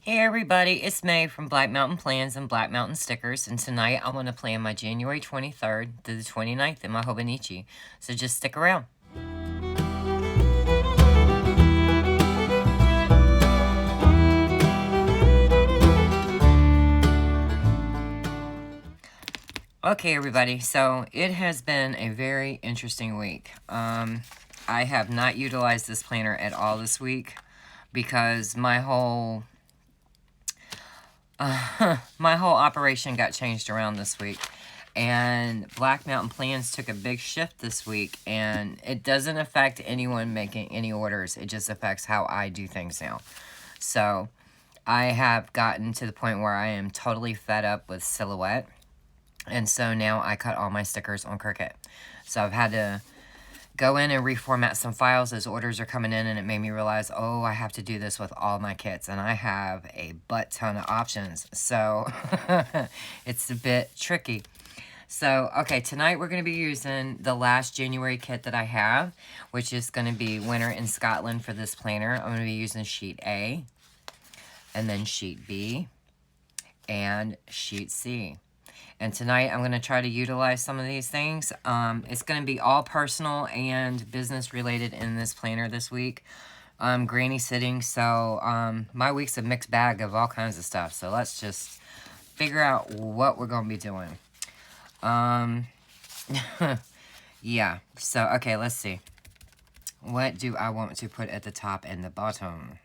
Hey everybody, it's Mae from Black Mountain Plans and Black Mountain Stickers, and tonight I want to plan my January 23rd to the 29th in my Hobonichi, so just stick around. Okay everybody, so it has been a very interesting week. I have not utilized this planner at all this week because my whole operation got changed around this week, and Black Mountain Plans took a big shift this week, and it doesn't affect anyone making any orders. It just affects how I do things now. So I have gotten to the point where I am totally fed up with Silhouette, and so now I cut all my stickers on Cricut. So I've had to go in and reformat some files as orders are coming in, and it made me realize, oh, I have to do this with all my kits, and I have a butt ton of options, so it's a bit tricky. So, okay, tonight we're going to be using the last January kit that I have, which is going to be Winter in Scotland for this planner. I'm going to be using sheet A, and then sheet B, and sheet C. And tonight I'm going to try to utilize some of these things. It's going to be all personal and business related in this planner this week. Granny sitting, so my week's a mixed bag of all kinds of stuff. So let's just figure out what we're going to be doing. Yeah, so okay, let's see. What do I want to put at the top and the bottom?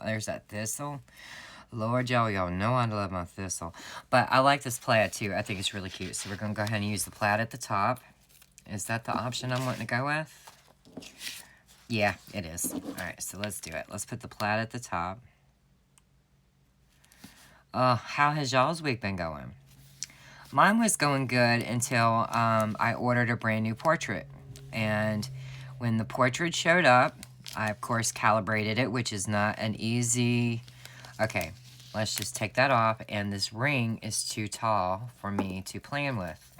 There's that thistle. Lord, y'all know I love my thistle. But I like this plaid, too. I think it's really cute. So we're going to go ahead and use the plaid at the top. Is that the option I'm wanting to go with? Yeah, it is. All right, so let's do it. Let's put the plaid at the top. How has y'all's week been going? Mine was going good until I ordered a brand new portrait. And when the portrait showed up, I, of course, calibrated it, which is not an easy... Okay, let's just take that off, and this ring is too tall for me to plan with.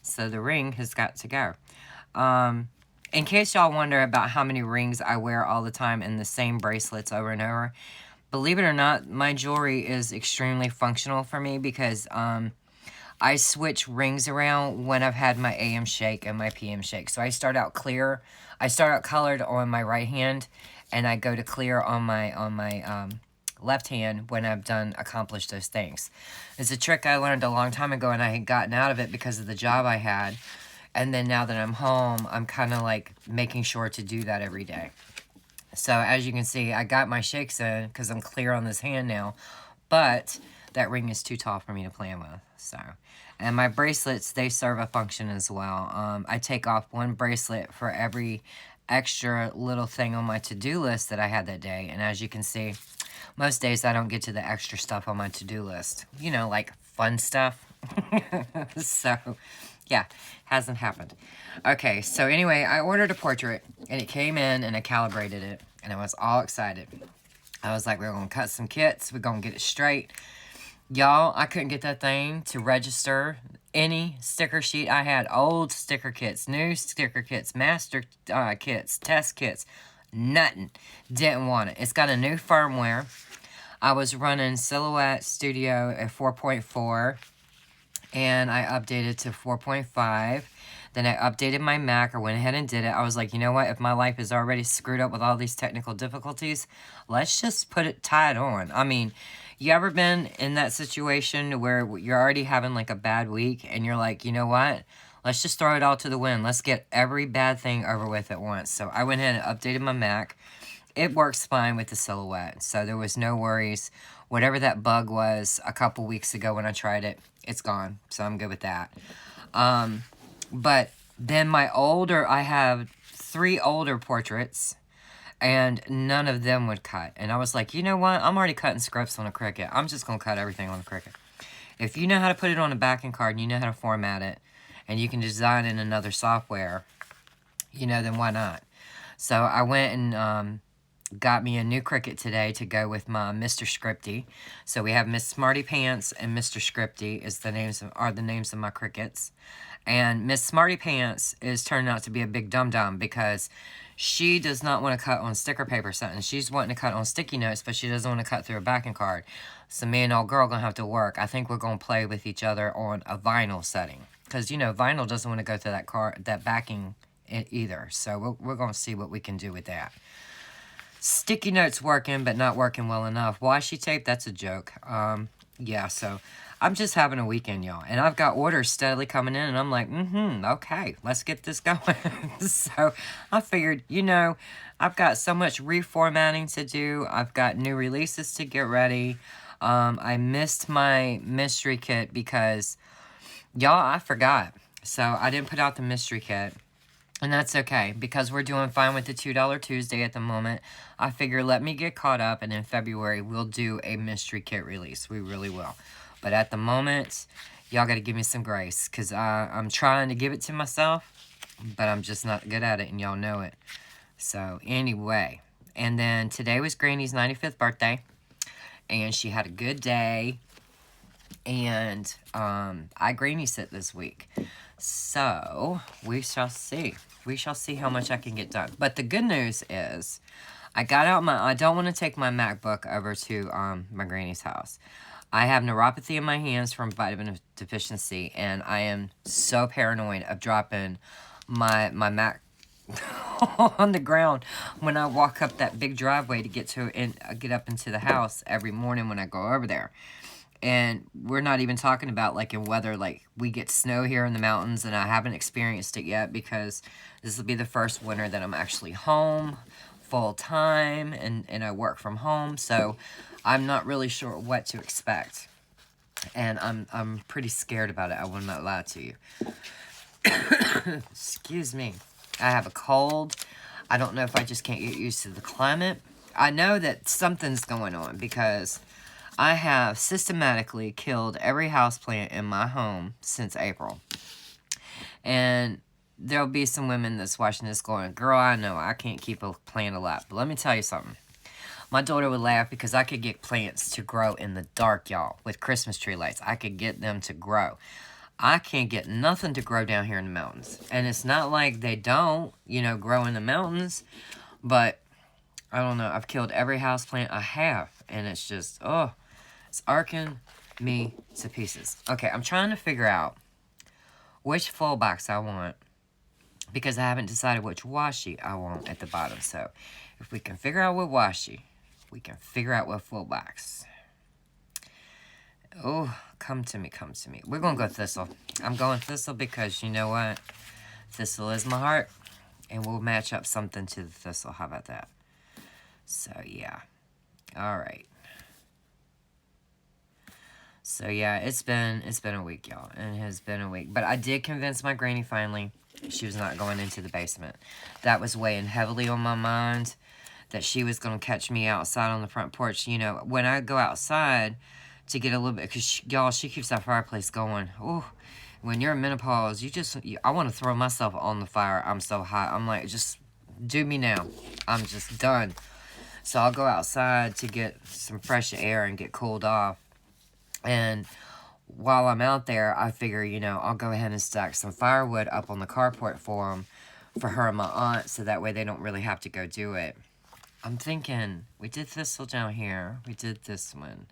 So the ring has got to go. In case y'all wonder about how many rings I wear all the time and the same bracelets over and over, believe it or not, my jewelry is extremely functional for me because I switch rings around when I've had my AM shake and my PM shake. So I start out clear. I start out colored on my right hand, and I go to clear on my left hand when I've accomplished those things. It's a trick I learned a long time ago, and I had gotten out of it because of the job I had. And then now that I'm home, I'm kind of like making sure to do that every day. So as you can see, I got my shakes in because I'm clear on this hand now, but that ring is too tall for me to plan with. So, and my bracelets, they serve a function as well. I take off one bracelet for every extra little thing on my to-do list that I had that day. And as you can see, most days I don't get to the extra stuff on my to-do list. You know, like fun stuff. So, yeah, hasn't happened. Okay, so anyway, I ordered a portrait, and it came in, and I calibrated it, and I was all excited. I was like, we're going to cut some kits. We're going to get it straight. Y'all, I couldn't get that thing to register any sticker sheet I had. Old sticker kits, new sticker kits, master kits, test kits, nothing. Didn't want it. It's got a new firmware. I was running Silhouette Studio at 4.4, and I updated to 4.5. Then I updated my Mac. I went ahead and did it. I was like, you know what? If my life is already screwed up with all these technical difficulties, let's just tie it on. I mean, you ever been in that situation where you're already having like a bad week and you're like, you know what? Let's just throw it all to the wind. Let's get every bad thing over with at once. So I went ahead and updated my Mac. It works fine with the Silhouette. So there was no worries. Whatever that bug was a couple weeks ago when I tried it, it's gone. So I'm good with that. But then I have 3 older portraits, and none of them would cut. And I was like, you know what? I'm already cutting scripts on a Cricut. I'm just going to cut everything on a Cricut. If you know how to put it on a backing card and you know how to format it, and you can design in another software, you know, then why not? So I went and got me a new cricket today to go with my Mr. Scripty. So we have Miss Smarty Pants and Mr. Scripty are the names of my crickets. And Miss Smarty Pants is turning out to be a big dum-dum because she does not want to cut on sticker paper setting. She's wanting to cut on sticky notes, but she doesn't want to cut through a backing card. So me and old girl are going to have to work. I think we're going to play with each other on a vinyl setting. Because, you know, vinyl doesn't want to go through that backing either. So we're going to see what we can do with that. Sticky notes working, but not working well enough. Washi tape, that's a joke. Yeah, so I'm just having a weekend, y'all. And I've got orders steadily coming in, and I'm like, okay, let's get this going. So I figured, you know, I've got so much reformatting to do. I've got new releases to get ready. I missed my mystery kit because, y'all, I forgot. So I didn't put out the mystery kit. And that's okay, because we're doing fine with the $2 Tuesday at the moment. I figure let me get caught up, and in February, we'll do a mystery kit release. We really will. But at the moment, y'all got to give me some grace, because I'm trying to give it to myself, but I'm just not good at it, and y'all know it. So, anyway. And then today was Granny's 95th birthday, and she had a good day, and I granny sit this week. So, we shall see. We shall see how much I can get done. But the good news is, I don't want to take my MacBook over to my granny's house. I have neuropathy in my hands from vitamin deficiency, and I am so paranoid of dropping my Mac on the ground when I walk up that big driveway to get up into the house every morning when I go over there. And we're not even talking about, like, in weather, like, we get snow here in the mountains, and I haven't experienced it yet because this will be the first winter that I'm actually home full-time, and I work from home, so I'm not really sure what to expect. And I'm pretty scared about it, I will not lie to you. Excuse me. I have a cold. I don't know if I just can't get used to the climate. I know that something's going on because I have systematically killed every houseplant in my home since April. And there'll be some women that's watching this going, girl, I know I can't keep a plant alive. But let me tell you something. My daughter would laugh because I could get plants to grow in the dark, y'all, with Christmas tree lights. I could get them to grow. I can't get nothing to grow down here in the mountains. And it's not like they don't, you know, grow in the mountains. But, I don't know, I've killed every houseplant I have. And it's just, it's arcing me to pieces. Okay, I'm trying to figure out which full box I want because I haven't decided which washi I want at the bottom. So, if we can figure out what washi, we can figure out what full box. Oh, come to me, come to me. We're going to go Thistle. I'm going Thistle because, you know what? Thistle is my heart, and we'll match up something to the Thistle. How about that? So, yeah. All right. So, yeah, it's been a week, y'all. It has been a week. But I did convince my granny finally she was not going into the basement. That was weighing heavily on my mind, that she was going to catch me outside on the front porch. You know, when I go outside to get a little bit, because, y'all, she keeps that fireplace going. Oh, when you're in menopause, I want to throw myself on the fire. I'm so hot. I'm like, just do me now. I'm just done. So I'll go outside to get some fresh air and get cooled off. And while I'm out there, I figure, you know, I'll go ahead and stack some firewood up on the carport for her and my aunt, so that way they don't really have to go do it. I'm thinking, we did Thistle down here. We did this one.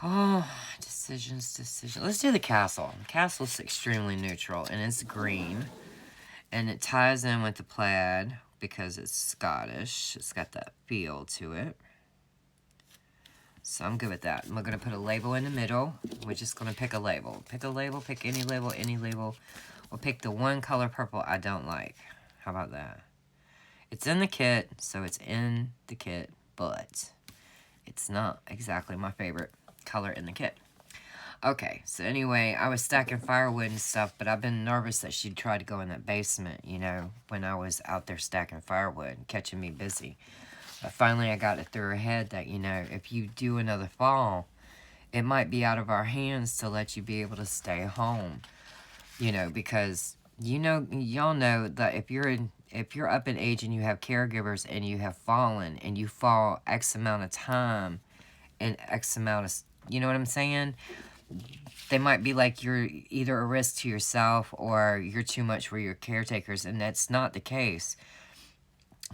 Oh, decisions. Let's do the castle. The castle's extremely neutral, and it's green. And it ties in with the plaid because it's Scottish. It's got that feel to it. So I'm good with that. We're going to put a label in the middle. We're just going to pick a label. Pick a label. Pick any label. Any label. We'll pick the one color purple I don't like. How about that? It's in the kit, so it's in the kit, but it's not exactly my favorite color in the kit. Okay, so anyway, I was stacking firewood and stuff, but I've been nervous that she'd try to go in that basement, you know, when I was out there stacking firewood, catching me busy. But finally, I got it through her head that, you know, if you do another fall, it might be out of our hands to let you be able to stay home, you know, because y'all know that if you're up in age and you have caregivers and you have fallen and you fall X amount of time and X amount of, you know what I'm saying? They might be like you're either a risk to yourself or you're too much for your caretakers, and that's not the case.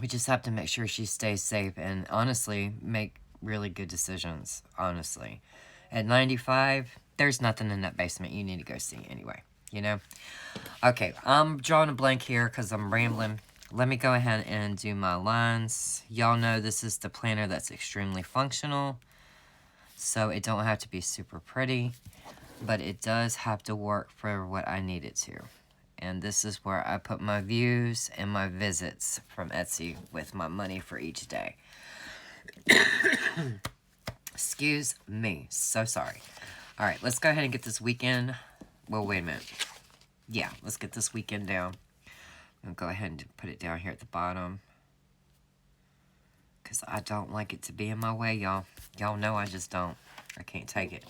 We just have to make sure she stays safe and honestly make really good decisions, honestly. At 95, there's nothing in that basement you need to go see anyway, you know? Okay, I'm drawing a blank here because I'm rambling. Let me go ahead and do my lines. Y'all know this is the planner that's extremely functional, so it don't have to be super pretty, but it does have to work for what I need it to. And this is where I put my views and my visits from Etsy with my money for each day. Excuse me. So sorry. All right, let's go ahead and get this weekend. Well, wait a minute. Yeah, let's get this weekend down. I'll go ahead and put it down here at the bottom, because I don't like it to be in my way, y'all. Y'all know I just don't. I can't take it.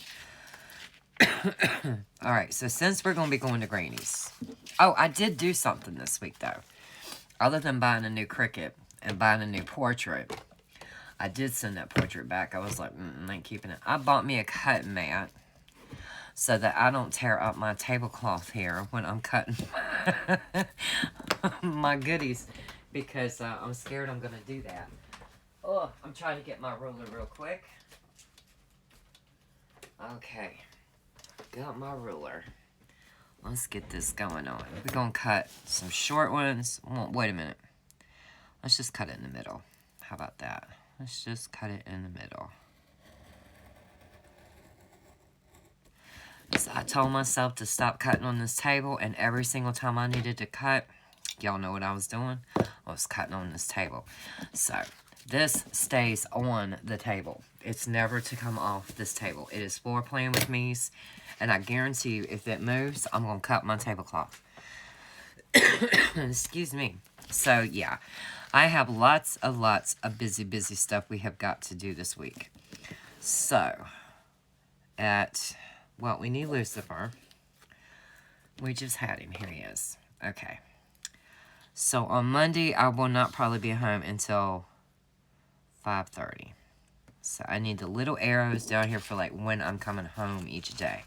Alright, so since we're going to be going to Granny's. Oh, I did do something this week, though. Other than buying a new Cricut and buying a new portrait, I did send that portrait back. I was like, I ain't keeping it. I bought me a cut mat so that I don't tear up my tablecloth here when I'm cutting my goodies, because I'm scared I'm going to do that. Oh, I'm trying to get my ruler real quick. Okay. Got my ruler. Let's get this going on. We're going to cut some short ones. Well, wait a minute. Let's just cut it in the middle. How about that? Let's just cut it in the middle. So I told myself to stop cutting on this table, and every single time I needed to cut, y'all know what I was doing? I was cutting on this table. So this stays on the table. It's never to come off this table. It is for playing with me's. And I guarantee you, if it moves, I'm going to cut my tablecloth. Excuse me. So, yeah. I have lots of busy stuff we have got to do this week. So, well, we need Lucifer. We just had him. Here he is. Okay. So, on Monday, I will not probably be home until 5:30. So, I need the little arrows down here for, like, when I'm coming home each day.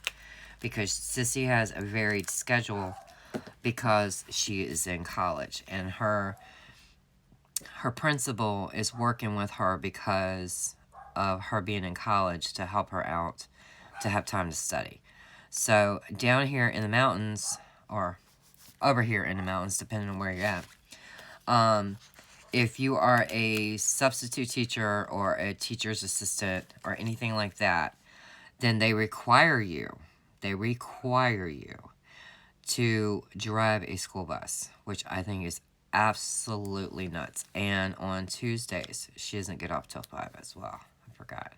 Because Sissy has a varied schedule because she is in college. And her principal is working with her because of her being in college to help her out to have time to study. So down here in the mountains, or over here in the mountains, depending on where you're at, if you are a substitute teacher or a teacher's assistant or anything like that, then they require you to drive a school bus, which I think is absolutely nuts. And on Tuesdays, she doesn't get off till 5 as well. I forgot.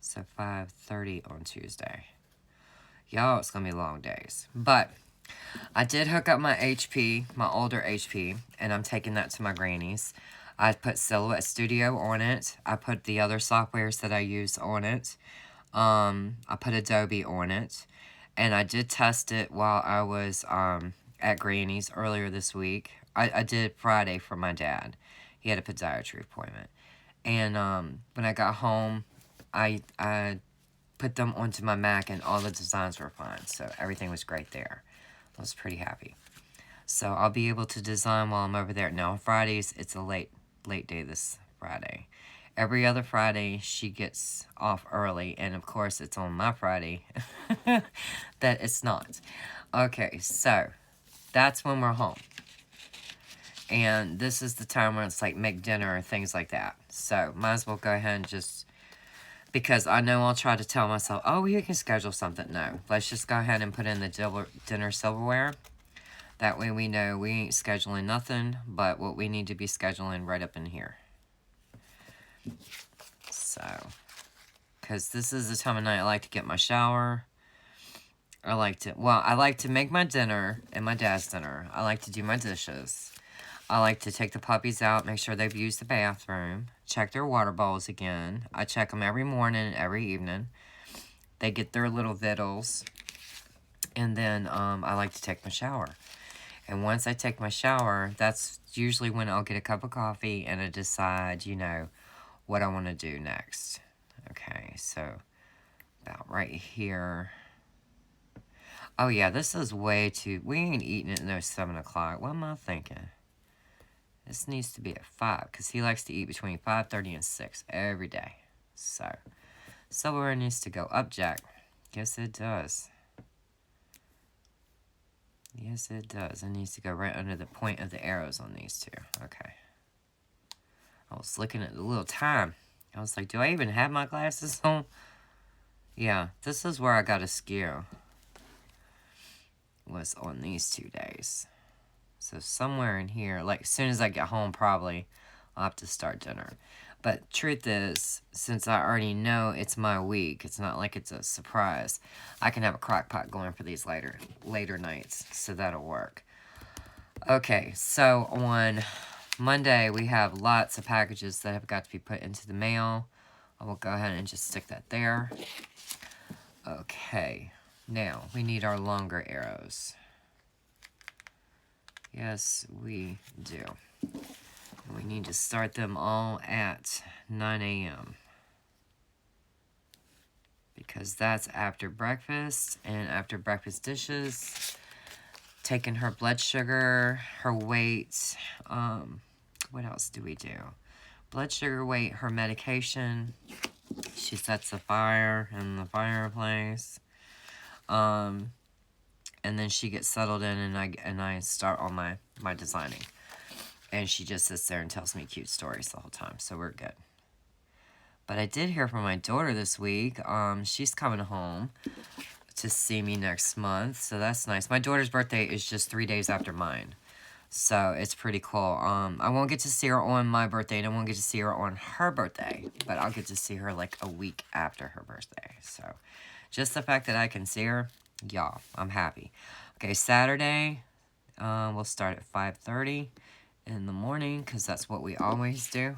So 5:30 on Tuesday. Y'all, it's going to be long days. But I did hook up my HP, my older HP, and I'm taking that to my granny's. I put Silhouette Studio on it. I put the other softwares that I use on it. I put Adobe on it, and I did test it while I was at Granny's earlier this week. I did Friday for my dad. He had a podiatry appointment, and when I got home, I put them onto my Mac, and all the designs were fine, so everything was great there. I was pretty happy. So I'll be able to design while I'm over there. Now on Fridays, it's a late day this Friday. Every other Friday, she gets off early, and of course, it's on my Friday that it's not. Okay, so that's when we're home. And this is the time when it's like make dinner and things like that. So might as well go ahead and just, because I know I'll try to tell myself, oh, you can schedule something. No, let's just go ahead and put in the dinner silverware. That way we know we ain't scheduling nothing but what we need to be scheduling right up in here. So, because this is the time of night I like to get my shower. I like to make my dinner and my dad's dinner. I like to do my dishes. I like to take the puppies out, make sure they've used the bathroom, check their water bowls again. I check them every morning and every evening. They get their little vittles. And then I like to take my shower. And once I take my shower, that's usually when I'll get a cup of coffee and I decide, you know, what I want to do next. Okay, so about right here. Oh yeah, this is way too... We ain't eating it no 7 o'clock. What am I thinking? This needs to be at 5, because he likes to eat between 5:30 and 6 every day. So, silverware needs to go up, Jack. Yes, it does. Yes, it does. It needs to go right under the point of the arrows on these two. Okay. I was looking at the little time. I was like, do I even have my glasses on? Yeah, this is where I got a skew. Was on these 2 days. So somewhere in here, like as soon as I get home probably, I'll have to start dinner. But truth is, since I already know it's my week, it's not like it's a surprise, I can have a crock pot going for these later nights, so that'll work. Okay, so on Monday we have lots of packages that have got to be put into the mail. I will go ahead and just stick that there. Okay, now we need our longer arrows. Yes, we do. We need to start them all at 9 a.m. because that's after breakfast, and after breakfast dishes, taking her blood sugar, her weight, what else do we do? Blood sugar, weight, her medication. She sets the fire in the fireplace. And then she gets settled in, and I start on my designing. And she just sits there and tells me cute stories the whole time, so we're good. But I did hear from my daughter this week. She's coming home to see me next month, so that's nice. My daughter's birthday is just 3 days after mine, so it's pretty cool. I won't get to see her on my birthday, and I won't get to see her on her birthday, but I'll get to see her like a week after her birthday. So just the fact that I can see her, y'all, I'm happy. Okay, Saturday, we'll start at 5:30 in the morning, because that's what we always do.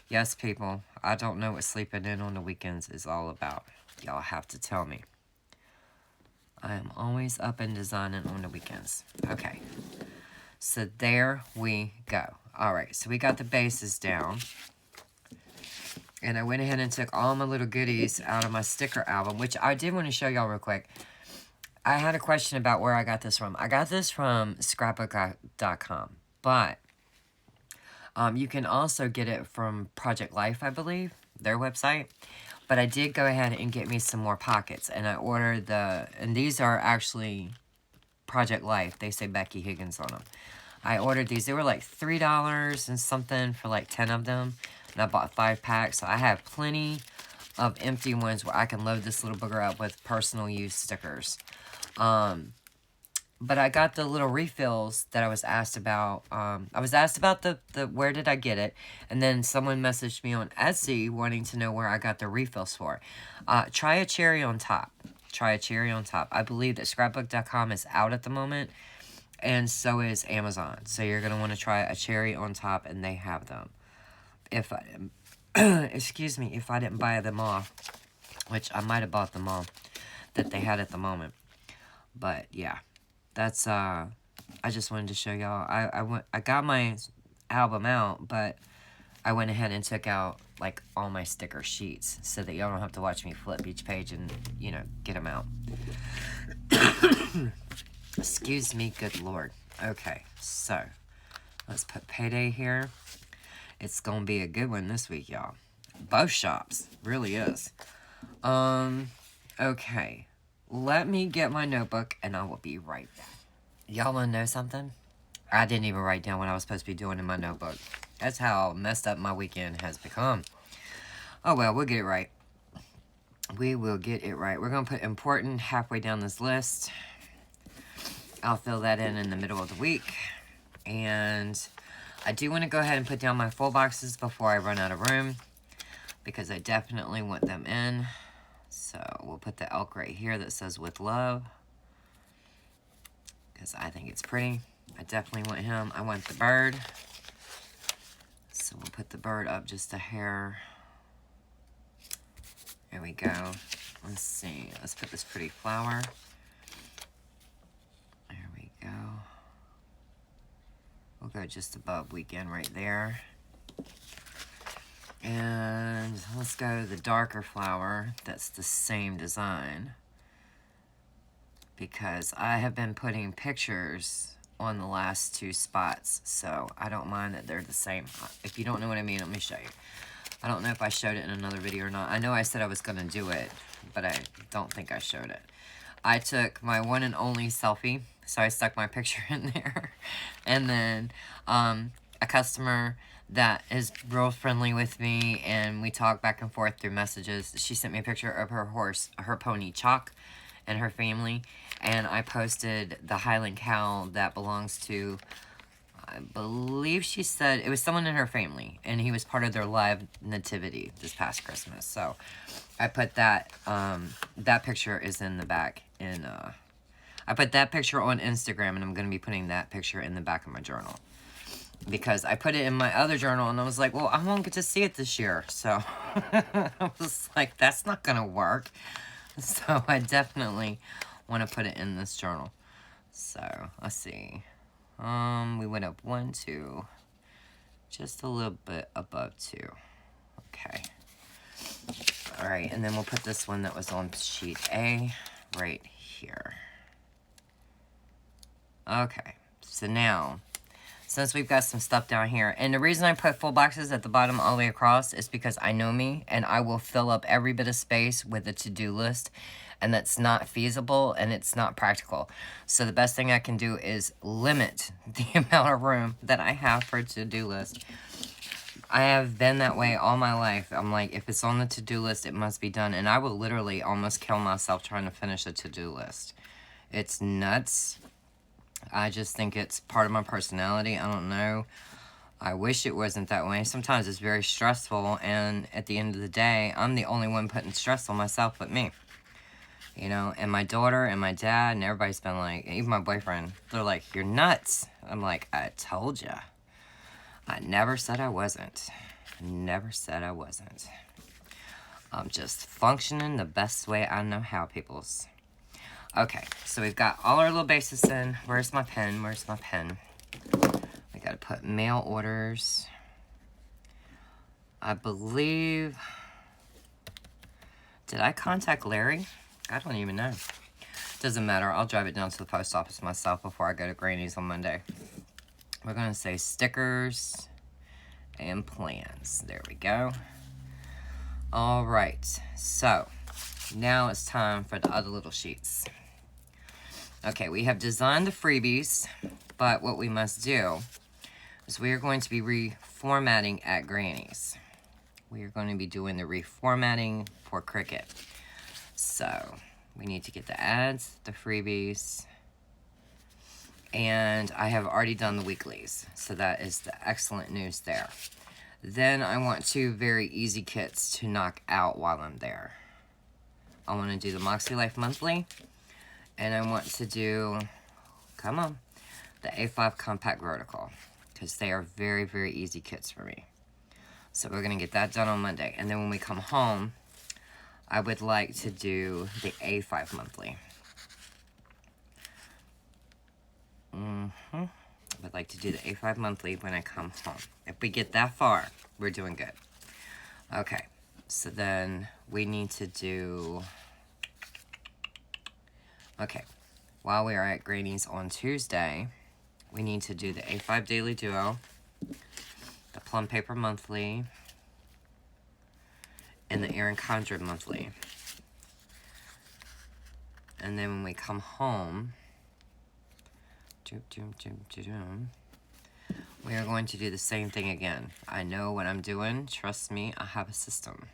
Yes, people, I don't know what sleeping in on the weekends is all about. Y'all have to tell me. I am always up and designing on the weekends. Okay, so there we go. All right, so we got the bases down. And I went ahead and took all my little goodies out of my sticker album, which I did want to show y'all real quick. I had a question about where I got this from. I got this from scrapbook.com, but you can also get it from Project Life, I believe, their website. But I did go ahead and get me some more pockets, and I ordered and these are actually Project Life. They say Becky Higgins on them. I ordered these. They were like $3 and something for like 10 of them, and I bought 5 packs. So I have plenty of empty ones where I can load this little booger up with personal use stickers. But I got the little refills that I was asked about. I was asked about the where did I get it, and then someone messaged me on Etsy wanting to know where I got the refills for. Try a cherry on top. Try a cherry on top. I believe that scrapbook.com is out at the moment, and so is Amazon. So you're going to want to try a cherry on top, and they have them. If I, excuse me, if I didn't buy them all, which I might have bought them all that they had at the moment. But yeah. That's, I just wanted to show y'all. I got my album out, but I went ahead and took out, like, all my sticker sheets so that y'all don't have to watch me flip each page and, you know, get them out. Excuse me, good lord. Okay, so, let's put payday here. It's gonna be a good one this week, y'all. Both shops. Really is. Okay. Let me get my notebook, and I will be right back. Y'all want to know something? I didn't even write down what I was supposed to be doing in my notebook. That's how messed up my weekend has become. Oh, well, we'll get it right. We will get it right. We're going to put important halfway down this list. I'll fill that in the middle of the week. And I do want to go ahead and put down my full boxes before I run out of room, because I definitely want them in. So we'll put the elk right here that says with love, because I think it's pretty. I definitely want him. I want the bird. So we'll put the bird up just a hair. There we go. Let's see. Let's put this pretty flower. There we go. go just above weekend right there. And let's go to the darker flower that's the same design, because I have been putting pictures on the last two spots, so I don't mind that they're the same. If you don't know what I mean, let me show you. I don't know if I showed it in another video or not. I know I said I was going to do it, but I don't think I showed it. I took my one and only selfie, so I stuck my picture in there. And then a customer that is real friendly with me, and we talk back and forth through messages. She sent me a picture of her horse, her pony Chalk, and her family. And I posted the Highland cow that belongs to, I believe she said, it was someone in her family, and he was part of their live nativity this past Christmas. So I put that, that picture is in the back, I put that picture on Instagram, and I'm going to be putting that picture in the back of my journal. Because I put it in my other journal, and I was like, well, I won't get to see it this year. So I was like, that's not going to work. So I definitely want to put it in this journal. So let's see. We went up 1, 2, just a little bit above 2. Okay. All right, and then we'll put this one that was on sheet A right here. Okay, so now, since we've got some stuff down here, and the reason I put full boxes at the bottom all the way across is because I know me, and I will fill up every bit of space with a to-do list, and that's not feasible, and it's not practical. So the best thing I can do is limit the amount of room that I have for a to-do list. I have been that way all my life. I'm like, if it's on the to-do list, it must be done, and I will literally almost kill myself trying to finish a to-do list. It's nuts. I just think it's part of my personality. I don't know. I wish it wasn't that way. Sometimes it's very stressful, and at the end of the day, I'm the only one putting stress on myself but me. You know, and my daughter and my dad and everybody's been like, even my boyfriend, they're like, you're nuts. I'm like, I told ya. I never said I wasn't. Never said I wasn't. I'm just functioning the best way I know how, peoples. Okay, so we've got all our little bases in. Where's my pen? Where's my pen? We gotta put mail orders. I believe... Did I contact Larry? I don't even know. Doesn't matter. I'll drive it down to the post office myself before I go to Granny's on Monday. We're gonna say stickers and plans. There we go. All right, so now it's time for the other little sheets. Okay, we have designed the freebies, but what we must do is we are going to be reformatting at Granny's. We are going to be doing the reformatting for Cricut. So we need to get the ads, the freebies, and I have already done the weeklies. So that is the excellent news there. Then I want 2 very easy kits to knock out while I'm there. I want to do the Moxie Life Monthly, and I want to do, come on, the A5 Compact Vertical, because they are very, very easy kits for me. So we're going to get that done on Monday. And then when we come home, I would like to do the A5 Monthly. I would like to do the A5 Monthly when I come home. If we get that far, we're doing good. Okay, so then we need to do... Okay, while we are at Granny's on Tuesday, we need to do the A5 Daily Duo, the Plum Paper Monthly, and the Erin Condren Monthly. And then when we come home, we are going to do the same thing again. I know what I'm doing. Trust me, I have a system.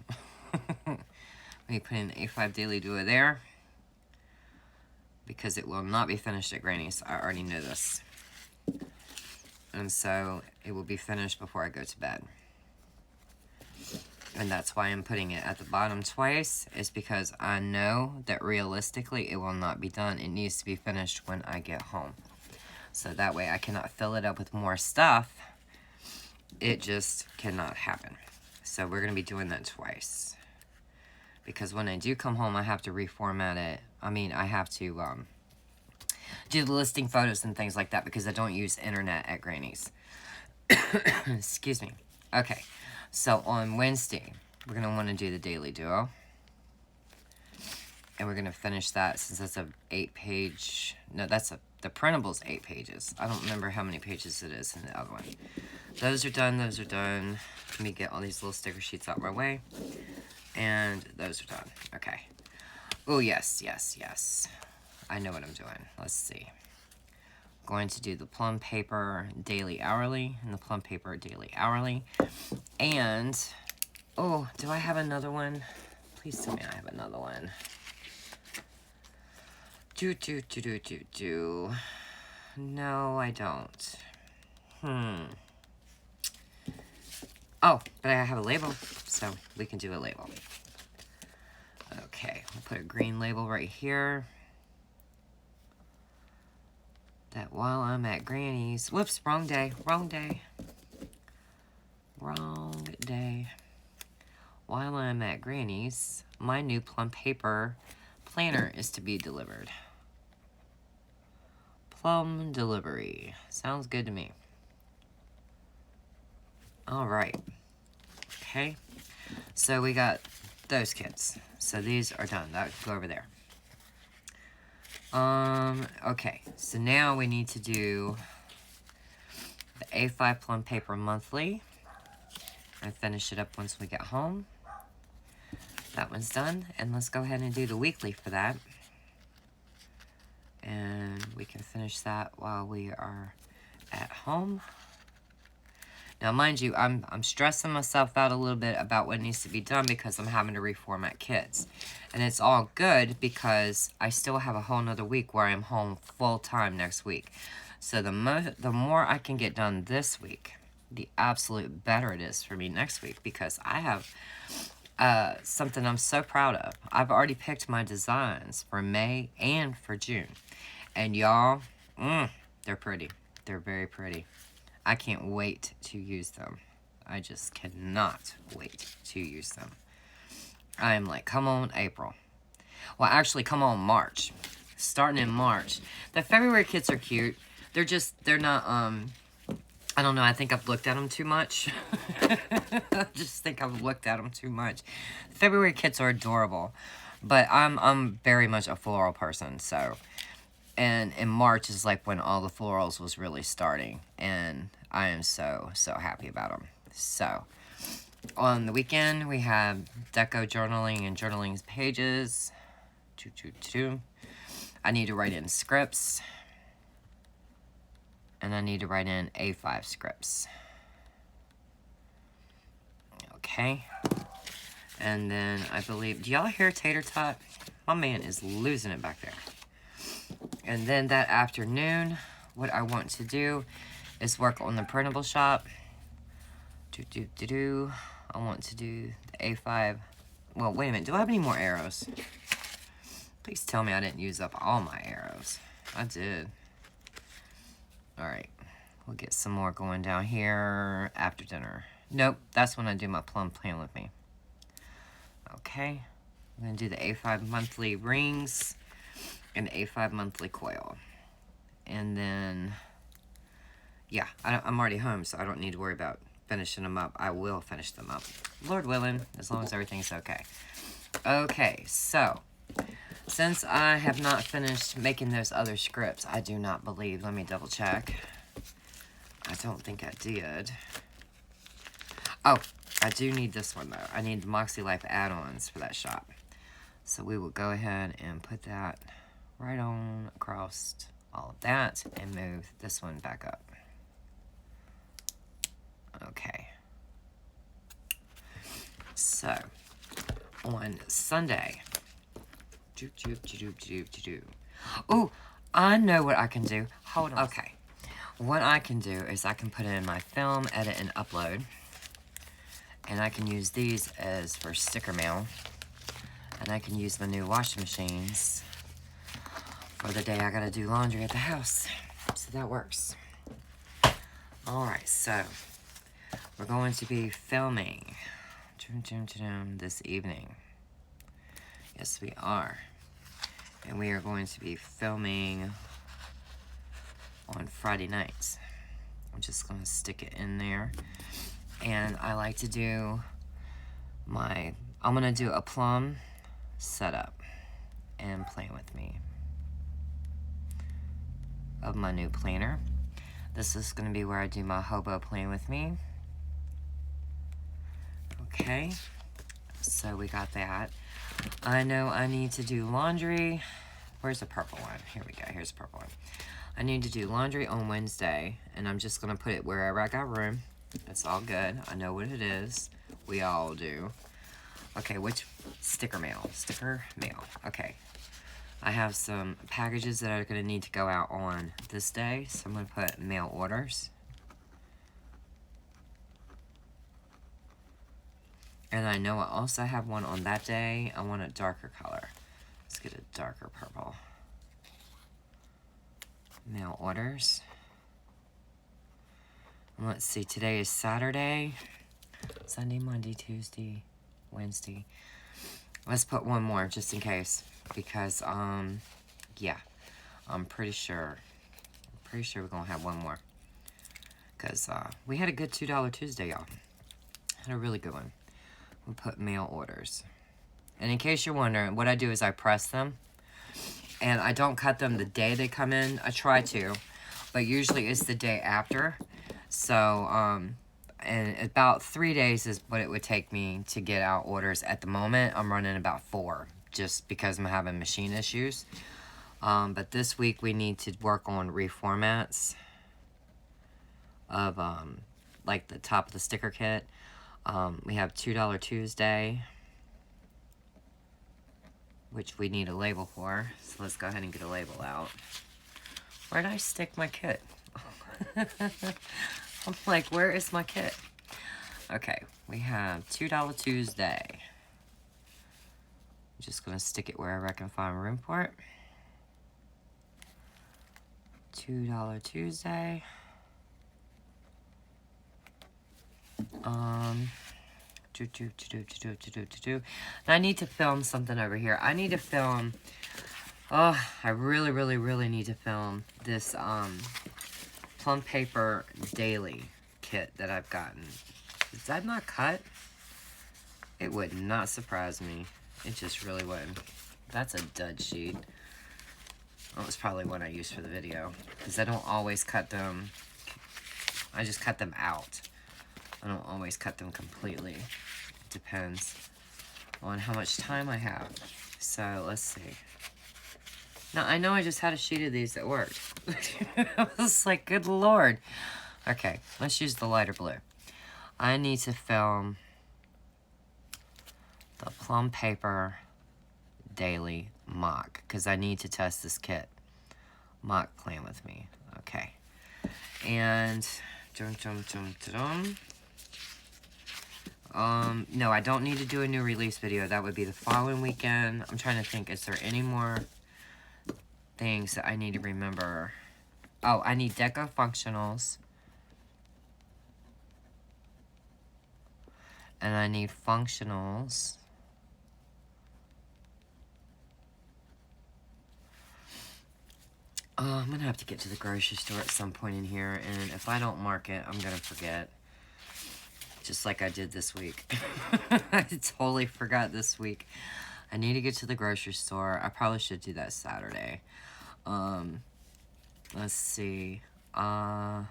We put in the A5 Daily Duo there, because it will not be finished at Granny's. I already know this. And so it will be finished before I go to bed. And that's why I'm putting it at the bottom twice, is because I know that realistically it will not be done. It needs to be finished when I get home. So that way I cannot fill it up with more stuff. It just cannot happen. So we're going to be doing that twice. Because when I do come home, I have to reformat it. I mean, I have to do the listing photos and things like that, because I don't use internet at Granny's. Excuse me. Okay, so on Wednesday, we're going to want to do the Daily Duo. And we're going to finish that since that's a 8-page... No, the printable's 8 pages. I don't remember how many pages it is in the other one. Those are done. Those are done. Let me get all these little sticker sheets out of my way. And those are done. Okay. Oh, yes, yes, yes. I know what I'm doing. Let's see. Going to do the plum paper daily hourly and the plum paper daily hourly. And, oh, do I have another one? Please tell me I have another one. No, I don't. Oh, but I have a label, so we can do a label. Okay, we'll put a green label right here. That while I'm at Granny's... Whoops, wrong day, wrong day. Wrong day. While I'm at Granny's, my new plum paper planner is to be delivered. Plum delivery. Sounds good to me. All right. Okay. So we got those kits. So these are done. That go over there. Okay. So now we need to do the A5 plum paper monthly. I finish it up once we get home. That one's done. And let's go ahead and do the weekly for that. And we can finish that while we are at home. Now, mind you, I'm stressing myself out a little bit about what needs to be done because I'm having to reformat kids. And it's all good because I still have a whole nother week where I'm home full-time next week. So the more I can get done this week, the absolute better it is for me next week because I have something I'm so proud of. I've already picked my designs for May and for June. And y'all, they're pretty. They're very pretty. I can't wait to use them. I just cannot wait to use them. I am like, come on, April. Well, actually, come on, March. Starting in March. The February kits are cute. They're not, I don't know, I think I've looked at them too much. I just think I've looked at them too much. February kits are adorable. But I'm very much a floral person, so... And in March is like when all the florals was really starting. And I am so, so happy about them. So, on the weekend, we have deco journaling and journaling's pages. I need to write in scripts. And I need to write in A5 scripts. Okay. And then I believe, do y'all hear Tater Tot? My man is losing it back there. And then that afternoon, what I want to do is work on the printable shop. I want to do the A5. Well, wait a minute. Do I have any more arrows? Please tell me I didn't use up all my arrows. I did. Alright. We'll get some more going down here after dinner. Nope. That's when I do my plum plan with me. Okay. I'm going to do the A5 monthly rings. And A5 monthly coil. And then, yeah, I'm already home, so I don't need to worry about finishing them up. I will finish them up. Lord willing, as long as everything's okay. Okay, so, since I have not finished making those other scripts, I do not believe, let me double check. I don't think I did. Oh, I do need this one, though. I need the Moxie Life add-ons for that shop. So we will go ahead and put that right on across all of that and move this one back up. Okay. So, on Sunday. Oh, I know what I can do. Hold on. Okay. What I can do is I can put it in my film, edit, and upload. And I can use these as for sticker mail. And I can use my new washing machines for the day I gotta do laundry at the house. So that works. Alright, so we're going to be filming this evening. Yes, we are. And we are going to be filming on Friday nights. I'm just going to stick it in there. And I like to do I'm going to do a plum setup and Plan With Me of my new planner. This is going to be where I do my hobo Plan With Me. Okay, so we got that. I know I need to do laundry. Where's the purple one? Here we go. Here's the purple one. I need to do laundry on Wednesday, and I'm just going to put it wherever I got room. It's all good. I know what it is. We all do. Okay, which sticker mail? Sticker mail. Okay. I have some packages that are going to need to go out on this day, so I'm going to put mail orders. And I know I also have one on that day. I want a darker color. Let's get a darker purple. Mail orders. And let's see, today is Saturday. Sunday, Monday, Tuesday, Wednesday. Let's put one more just in case. Because, yeah. I'm pretty sure we're going to have one more. Because we had a good $2 Tuesday, y'all. Had a really good one. We'll put mail orders. And in case you're wondering, what I do is I press them. And I don't cut them the day they come in. I try to. But usually it's the day after. So, and about 3 days is what it would take me to get out orders. At the moment, I'm running about 4. Just because I'm having machine issues. But this week we need to work on reformats of, like the top of the sticker kit. We have $2 Tuesday, which we need a label for. So let's go ahead and get a label out. Where did I stick my kit? I'm like, where is my kit? Okay, we have $2 Tuesday. I'm just going to stick it wherever I can find room for it. $2 Tuesday. And I need to film something over here. I need to film, I really need to film this plum paper daily kit that I've gotten. Is that not cut? It would not surprise me. It just really wouldn't. That's a dud sheet. That was probably one I used for the video. Because I don't always cut them. I just cut them out. I don't always cut them completely. It depends on how much time I have. So, let's see. Now, I know I just had a sheet of these that worked. I was like, good lord. Okay, let's use the lighter blue. I need to film the plum paper daily mock. Because I need to test this kit. Mock Plan With Me. Okay. And... no, I don't need to do a new release video. That would be the following weekend. I'm trying to think, is there any more things that I need to remember? Oh, I need deco functionals. And I need functionals. I'm going to have to get to the grocery store at some point in here. And if I don't mark it, I'm going to forget. Just like I did this week. I totally forgot this week. I need to get to the grocery store. I probably should do that Saturday. Let's see. And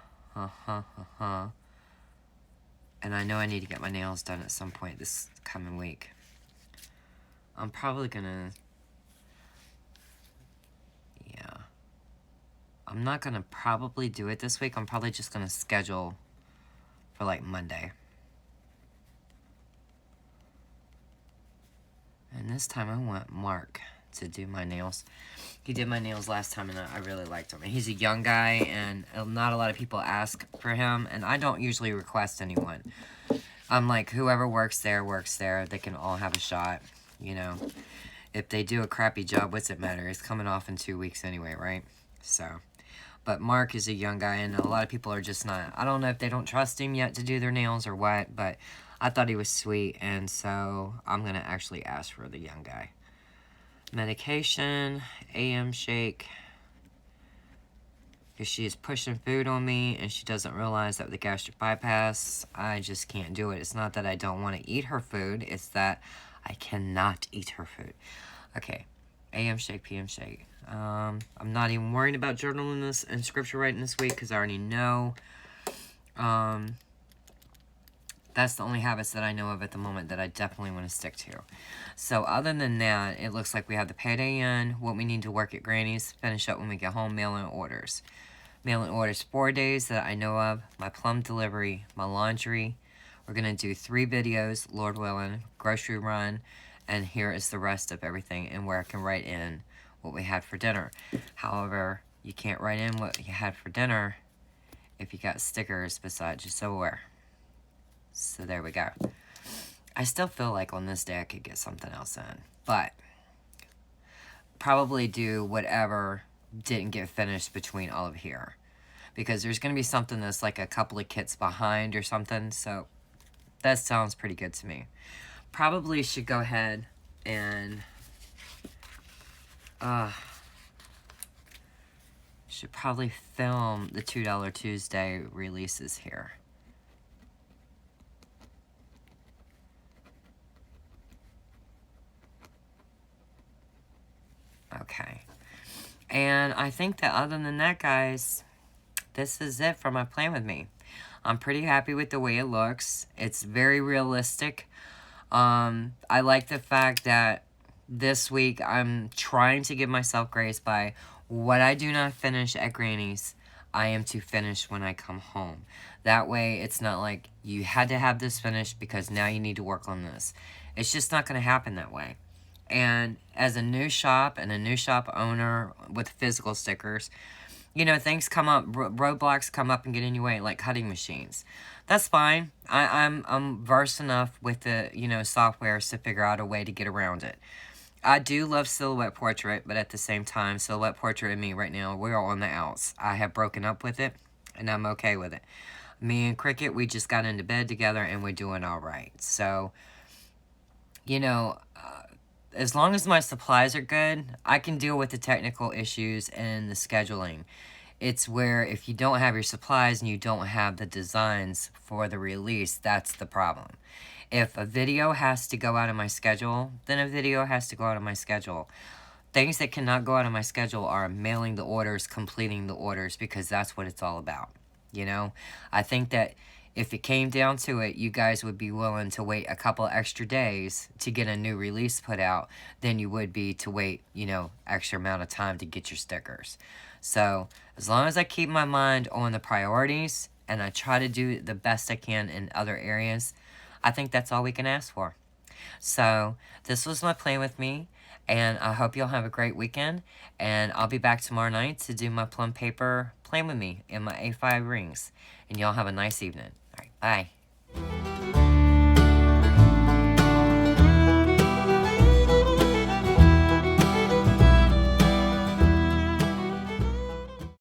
I know I need to get my nails done at some point this coming week. I'm probably gonna... Yeah. I'm not gonna probably do it this week. I'm probably just gonna schedule for like Monday. And this time I want Mark to do my nails. He did my nails last time and I really liked him. And he's a young guy and not a lot of people ask for him. And I don't usually request anyone. I'm like, whoever works there. They can all have a shot, you know. If they do a crappy job, what's it matter? He's coming off in 2 weeks anyway, right? So, but Mark is a young guy and a lot of people are just not. I don't know if they don't trust him yet to do their nails or what, but I thought he was sweet, and so I'm going to actually ask for the young guy. Medication, AM shake, because she is pushing food on me and she doesn't realize that with the gastric bypass, I just can't do it. It's not that I don't want to eat her food. It's that I cannot eat her food. Okay, AM shake, PM shake. I'm not even worried about journaling this and scripture writing this week because I already know. That's the only habits that I know of at the moment that I definitely want to stick to. So other than that, it looks like we have the payday in, what we need to work at Granny's, finish up when we get home, mail-in orders. Mail-in orders 4 days that I know of, my plum delivery, my laundry. We're going to do 3 videos, Lord willing, grocery run, and here is the rest of everything and where I can write in what we had for dinner. However, you can't write in what you had for dinner if you got stickers besides your silverware. So there we go. I still feel like on this day I could get something else in. But probably do whatever didn't get finished between all of here. Because there's going to be something that's like a couple of kits behind or something. So that sounds pretty good to me. Probably should go ahead and... should probably film the $2 Tuesday releases here. Okay. And I think that other than that, guys, this is it for my plan with me. I'm pretty happy with the way it looks. It's very realistic. I like the fact that this week I'm trying to give myself grace by what I do not finish at Granny's, I am to finish when I come home. That way, it's not like you had to have this finished because now you need to work on this. It's just not going to happen that way. And as a new shop and a new shop owner with physical stickers, you know, things come up, roadblocks come up and get in your way, like cutting machines. That's fine. I'm versed enough with the, you know, softwares to figure out a way to get around it. I do love silhouette portrait, but at the same time, silhouette portrait and me right now, we're on the outs. I have broken up with it, and I'm okay with it. Me and Cricket, we just got into bed together, and we're doing all right. So, you know, as long as my supplies are good, I can deal with the technical issues and the scheduling. It's where if you don't have your supplies and you don't have the designs for the release, that's the problem. If a video has to go out of my schedule, then a video has to go out of my schedule. Things that cannot go out of my schedule are mailing the orders, completing the orders, because that's what it's all about. You know, I think that if it came down to it, you guys would be willing to wait a couple extra days to get a new release put out than you would be to wait, you know, extra amount of time to get your stickers. So as long as I keep my mind on the priorities and I try to do the best I can in other areas, I think that's all we can ask for. So this was my plan with me, and I hope y'all have a great weekend, and I'll be back tomorrow night to do my plum paper plan with me in my A5 rings, and y'all have a nice evening. All right, bye.